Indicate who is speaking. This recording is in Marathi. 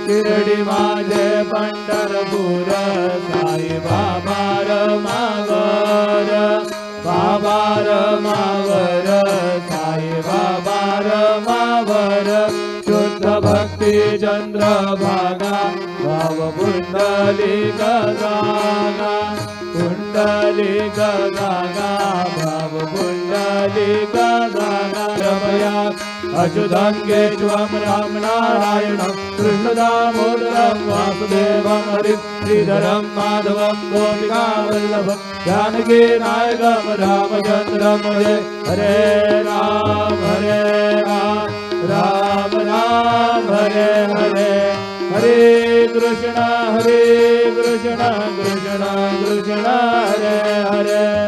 Speaker 1: शिर्डी माझे पंढरपूर साई बाबा रमावर बाबा रमावर साई बाबा रमावर शुद्ध भक्ती चंद्रभागा भाव पुंडलिक जागा पुंडलिक जागा भाव पुंडलिक जागा रमया अच्युतं केशवं राम नारायणं कृष्णदामोदरं वासुदेवं हरिं श्रीधरं माधवं गोपिकावल्लभं जानकी नायकं रामचन्द्रं भजे हरे राम राम राम हरे हरे हरे कृष्ण कृष्ण कृष्ण हरे हरे